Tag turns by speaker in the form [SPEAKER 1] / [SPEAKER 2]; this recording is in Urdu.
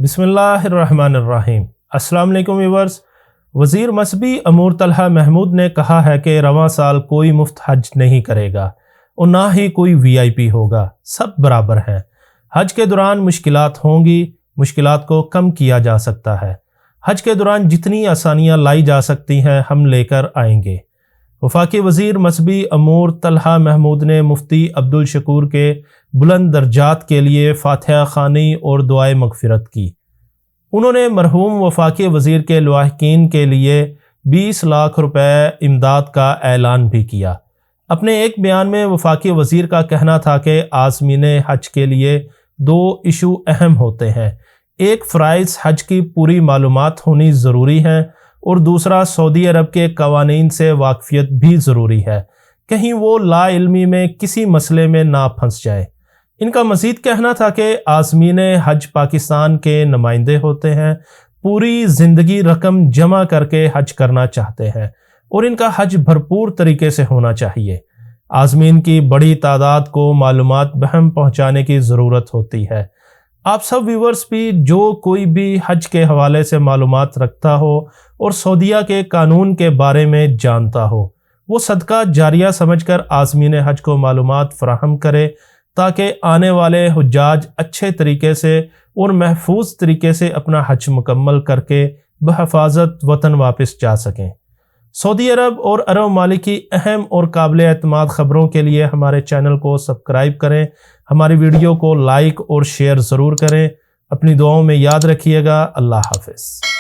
[SPEAKER 1] بسم اللہ الرحمن الرحیم۔ السلام علیکم ویورز۔ وزیر مذہبی امور طلحہ محمود نے کہا ہے کہ رواں سال کوئی مفت حج نہیں کرے گا اور نہ ہی کوئی VIP ہوگا، سب برابر ہیں۔ حج کے دوران مشکلات ہوں گی، مشکلات کو کم کیا جا سکتا ہے۔ حج کے دوران جتنی آسانیاں لائی جا سکتی ہیں ہم لے کر آئیں گے۔ وفاقی وزیر مذہبی امور طلحہ محمود نے مفتی عبدالشکور کے بلند درجات کے لیے فاتحہ خوانی اور دعائے مغفرت کی۔ انہوں نے مرحوم وفاقی وزیر کے لواحقین کے لیے 20 لاکھ روپے امداد کا اعلان بھی کیا۔ اپنے ایک بیان میں وفاقی وزیر کا کہنا تھا کہ عازمین حج کے لیے 2 ایشو اہم ہوتے ہیں۔ ایک، فرائض حج کی پوری معلومات ہونی ضروری ہے، اور دوسرا، سعودی عرب کے قوانین سے واقفیت بھی ضروری ہے، کہیں وہ لا علمی میں کسی مسئلے میں نہ پھنس جائے۔ ان کا مزید کہنا تھا کہ عازمین حج پاکستان کے نمائندے ہوتے ہیں، پوری زندگی رقم جمع کر کے حج کرنا چاہتے ہیں اور ان کا حج بھرپور طریقے سے ہونا چاہیے۔ عازمین کی بڑی تعداد کو معلومات بہم پہنچانے کی ضرورت ہوتی ہے۔ آپ سب ویورز بھی جو کوئی بھی حج کے حوالے سے معلومات رکھتا ہو اور سعودیہ کے قانون کے بارے میں جانتا ہو، وہ صدقہ جاریہ سمجھ کر عازمین حج کو معلومات فراہم کرے تاکہ آنے والے حجاج اچھے طریقے سے اور محفوظ طریقے سے اپنا حج مکمل کر کے بحفاظت وطن واپس جا سکیں۔ سعودی عرب اور عرب ممالک کی اہم اور قابل اعتماد خبروں کے لیے ہمارے چینل کو سبسکرائب کریں، ہماری ویڈیو کو لائک اور شیئر ضرور کریں۔ اپنی دعاؤں میں یاد رکھیے گا۔ اللہ حافظ۔